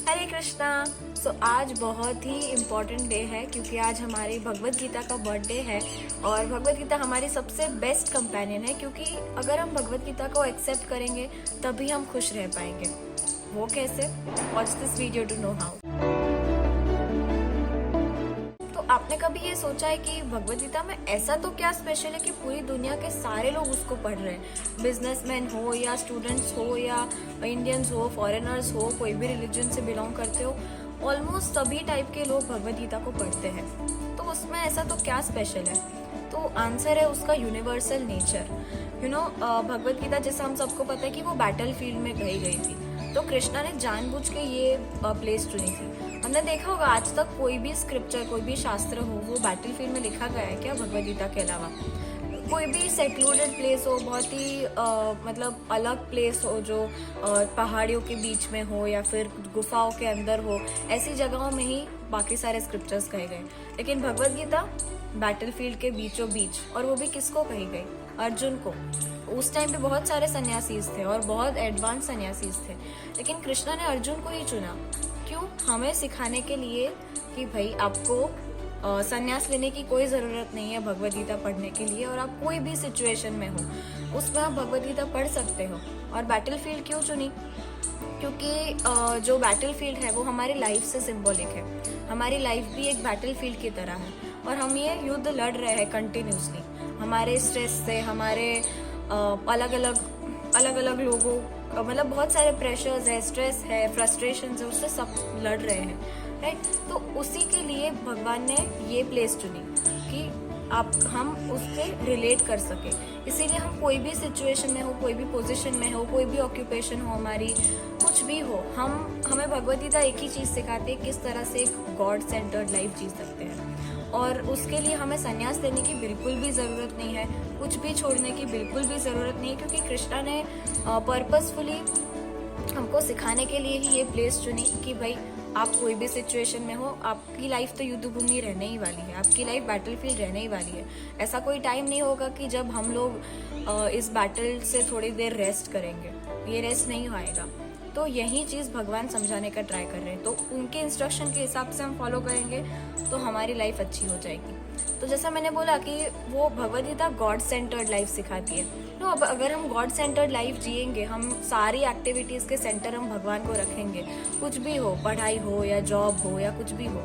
हरे कृष्णा। आज बहुत ही important day है क्योंकि आज हमारी भगवत गीता का बर्थडे है और भगवत गीता हमारी सबसे बेस्ट कंपेनियन है क्योंकि अगर हम भगवत गीता को एक्सेप्ट करेंगे तभी हम खुश रह पाएंगे। वो कैसे? Watch this video to know how. तो आपने कभी ये सोचा है कि भगवत गीता में ऐसा तो क्या स्पेशल है कि पूरी दुनिया के सारे लोग उसको पढ़ रहे हैं, बिजनेसमैन हो या स्टूडेंट्स हो या इंडियंस हो, फॉरेनर्स हो, कोई भी रिलीजन से बिलोंग करते हो, ऑलमोस्ट सभी टाइप के लोग भगवत गीता को पढ़ते हैं। तो उसमें ऐसा तो क्या स्पेशल है? तो आंसर है उसका यूनिवर्सल नेचर। भगवत गीता जैसा हम सबको पता है कि वो बैटल फील्ड में कही गई थी, तो कृष्णा ने जानबूझ के ये प्लेस चुनी थी। हमने देखा होगा आज तक कोई भी स्क्रिप्चर, कोई भी शास्त्र हो, वो बैटल फील्ड में लिखा गया है क्या भगवत गीता के अलावा? कोई भी सेक्लूडेड प्लेस हो, बहुत ही मतलब अलग प्लेस हो जो पहाड़ियों के बीच में हो या फिर गुफाओं के अंदर हो, ऐसी जगहों में ही बाकी सारे स्क्रिप्चर्स कहे गए। लेकिन भगवत गीता बैटल फील्ड के बीचों बीच, और वो भी किसको कही गई? अर्जुन को। उस टाइम पे बहुत सारे सन्यासीज थे और बहुत एडवांस सन्यासीज थे, लेकिन कृष्णा ने अर्जुन को ही चुना। क्यों? हमें सिखाने के लिए कि भाई आपको संन्यास लेने की कोई ज़रूरत नहीं है भगवत गीता पढ़ने के लिए, और आप कोई भी सिचुएशन में हो उसमें आप भगवत गीता पढ़ सकते हो। और बैटल फील्ड क्यों चुनी? क्योंकि जो बैटल फील्ड है वो हमारी लाइफ से सिंबॉलिक है। हमारी लाइफ भी एक बैटल फील्ड की तरह है और हम ये युद्ध लड़ रहे हैं कंटिन्यूसली, हमारे स्ट्रेस से, हमारे अलग अलग लोगों, मतलब बहुत सारे प्रेशर्स है, स्ट्रेस है, फ्रस्ट्रेशन है, उससे सब लड़ रहे हैं, राइट? तो उसी के लिए भगवान ने ये प्लेस चुनी कि हम उससे रिलेट कर सके। इसीलिए हम कोई भी सिचुएशन में हो, कोई भी पोजीशन में हो, कोई भी ऑक्यूपेशन हो हमारी, कुछ भी हो, हमें भगवत गीता एक ही चीज़ सिखाती है, किस तरह से एक गॉड सेंटर्ड लाइफ जी सकते हैं। और उसके लिए हमें संन्यास लेने की बिल्कुल भी ज़रूरत नहीं है, कुछ भी छोड़ने की बिल्कुल भी ज़रूरत नहीं है, क्योंकि कृष्णा ने पर्पसफुली हमको सिखाने के लिए ही ये प्लेस चुनी कि भाई आप कोई भी सिचुएशन में हो, आपकी लाइफ तो युद्ध भूमि रहने ही वाली है, आपकी लाइफ बैटलफील्ड रहने ही वाली है। ऐसा कोई टाइम नहीं होगा कि जब हम लोग इस बैटल से थोड़ी देर रेस्ट करेंगे, ये रेस्ट नहीं आएगा। तो यही चीज़ भगवान समझाने का ट्राई कर रहे हैं। तो उनके इंस्ट्रक्शन के हिसाब से हम फॉलो करेंगे तो हमारी लाइफ अच्छी हो जाएगी। तो जैसा मैंने बोला कि वो Bhagavad Gita God centred life सिखाती है। तो अब अगर हम गॉड सेंटर्ड लाइफ जिएंगे, हम सारी एक्टिविटीज़ के सेंटर हम भगवान को रखेंगे, कुछ भी हो, पढ़ाई हो या जॉब हो या कुछ भी हो,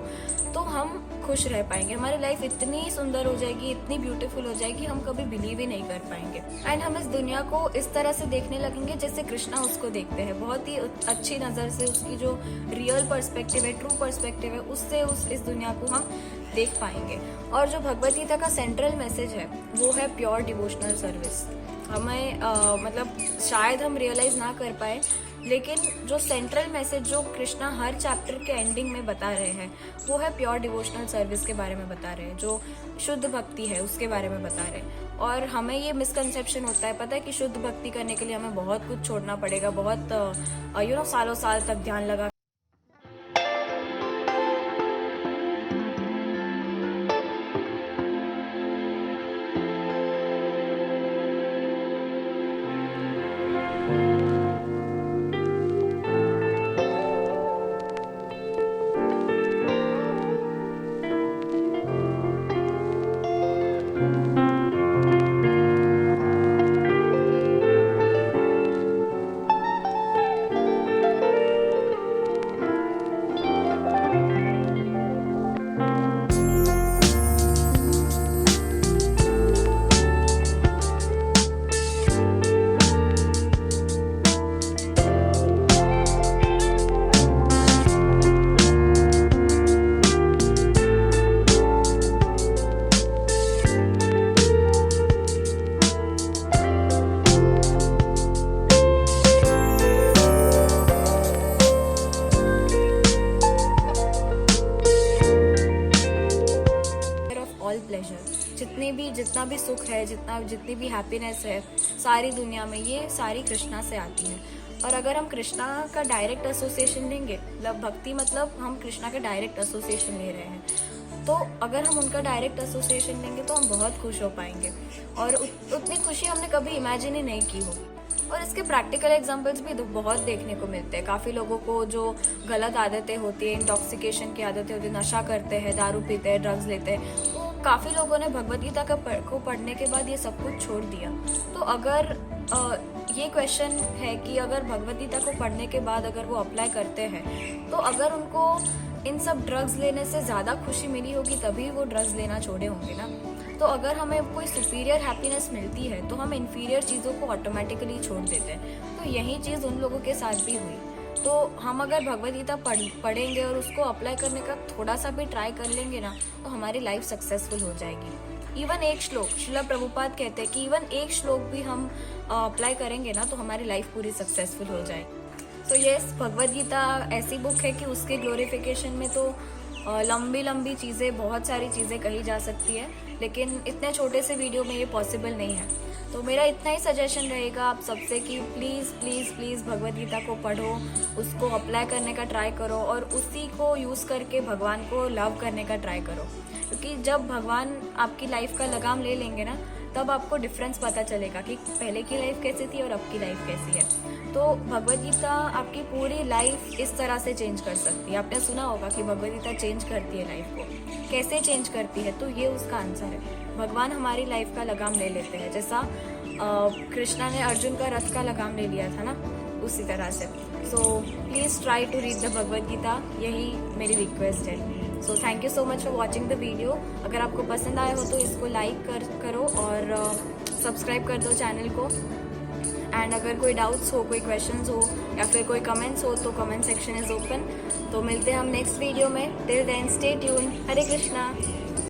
तो हम खुश रह पाएंगे। हमारी लाइफ इतनी सुंदर हो जाएगी, इतनी ब्यूटीफुल हो जाएगी, हम कभी बिलीव ही नहीं कर पाएंगे। एंड हम इस दुनिया को इस तरह से देखने लगेंगे जैसे कृष्णा उसको देखते हैं, बहुत ही अच्छी नज़र से, उसकी जो रियल पर्सपेक्टिव है, ट्रू पर्सपेक्टिव है, उससे इस दुनिया को हम देख पाएंगे। और जो भगवत गीता का सेंट्रल मैसेज है वो है प्योर डिवोशनल सर्विस। हमें मतलब शायद हम रियलाइज ना कर पाए, लेकिन जो सेंट्रल मैसेज जो कृष्णा हर चैप्टर के एंडिंग में बता रहे हैं वो है प्योर डिवोशनल सर्विस के बारे में बता रहे हैं, जो शुद्ध भक्ति है उसके बारे में बता रहे हैं। और हमें ये मिसकंसेप्शन होता है, पता है कि शुद्ध भक्ति करने के लिए हमें बहुत कुछ छोड़ना पड़ेगा, बहुत सालों साल तक ध्यान लगा। जितना भी सुख है, जितनी भी हैप्पीनेस है सारी दुनिया में, ये सारी कृष्णा से आती है। और अगर हम कृष्णा का डायरेक्ट एसोसिएशन लेंगे, मतलब भक्ति मतलब हम कृष्णा का डायरेक्ट एसोसिएशन ले रहे हैं, तो अगर हम उनका डायरेक्ट एसोसिएशन लेंगे तो हम बहुत खुश हो पाएंगे और उतनी खुशी हमने कभी इमेजिन ही नहीं की होगी। और इसके प्रैक्टिकल एग्जांपल्स भी बहुत देखने को मिलते हैं। काफ़ी लोगों को जो गलत आदतें होती है, इंटॉक्सिकेशन की आदतें होती है, नशा करते हैं, दारू पीते हैं, ड्रग्स लेते हैं, वो काफ़ी लोगों ने भगवद गीता को पढ़ने के बाद ये सब कुछ छोड़ दिया। तो अगर ये क्वेश्चन है कि अगर भगवद गीता को पढ़ने के बाद अगर वो अप्लाई करते हैं, तो अगर उनको इन सब ड्रग्स लेने से ज़्यादा खुशी मिली होगी तभी वो ड्रग्स लेना छोड़े होंगे ना। तो अगर हमें कोई सुपीरियर हैप्पीनेस मिलती है तो हम इन्फीरियर चीज़ों को ऑटोमेटिकली छोड़ देते हैं। तो यही चीज़ उन लोगों के साथ भी हुई। तो हम अगर भगवद गीता पढ़ेंगे और उसको अप्लाई करने का थोड़ा सा भी ट्राई कर लेंगे ना, तो हमारी लाइफ सक्सेसफुल हो जाएगी। इवन एक श्लोक, श्रील प्रभुपाद कहते हैं कि इवन एक श्लोक भी हम अप्लाई करेंगे ना तो हमारी लाइफ पूरी सक्सेसफुल हो जाएगी। तो यस, भगवद गीता ऐसी बुक है कि उसके ग्लोरिफिकेशन में तो लंबी लंबी चीज़ें, बहुत सारी चीज़ें कही जा सकती है, लेकिन इतने छोटे से वीडियो में ये पॉसिबल नहीं है। तो मेरा इतना ही सजेशन रहेगा आप सबसे कि please please please Bhagavad Gita को पढ़ो, उसको अप्लाई करने का ट्राई करो और उसी को यूज़ करके भगवान को लव करने का ट्राई करो। क्योंकि जब भगवान आपकी लाइफ का लगाम ले लेंगे ना, तब आपको डिफरेंस पता चलेगा कि पहले की लाइफ कैसी थी और अब की लाइफ कैसी है। तो भगवद गीता आपकी पूरी लाइफ इस तरह से चेंज कर सकती है। आपने सुना होगा कि भगवद गीता चेंज करती है लाइफ को। कैसे चेंज करती है? तो ये उसका आंसर है। भगवान हमारी लाइफ का लगाम ले लेते हैं, जैसा कृष्णा ने अर्जुन का रथ का लगाम ले लिया था ना, उसी तरह से। So please try to read the Bhagavad Gita, यही मेरी रिक्वेस्ट है। So thank you so much for watching the video. अगर आपको पसंद आया हो तो इसको लाइक करो और सब्सक्राइब कर दो चैनल को। एंड अगर कोई डाउट्स हो, कोई क्वेश्चंस हो या फिर कोई कमेंट्स हो तो कमेंट सेक्शन इज़ ओपन। तो मिलते हैं हम नेक्स्ट वीडियो में। Till then stay tune. Hare Krishna.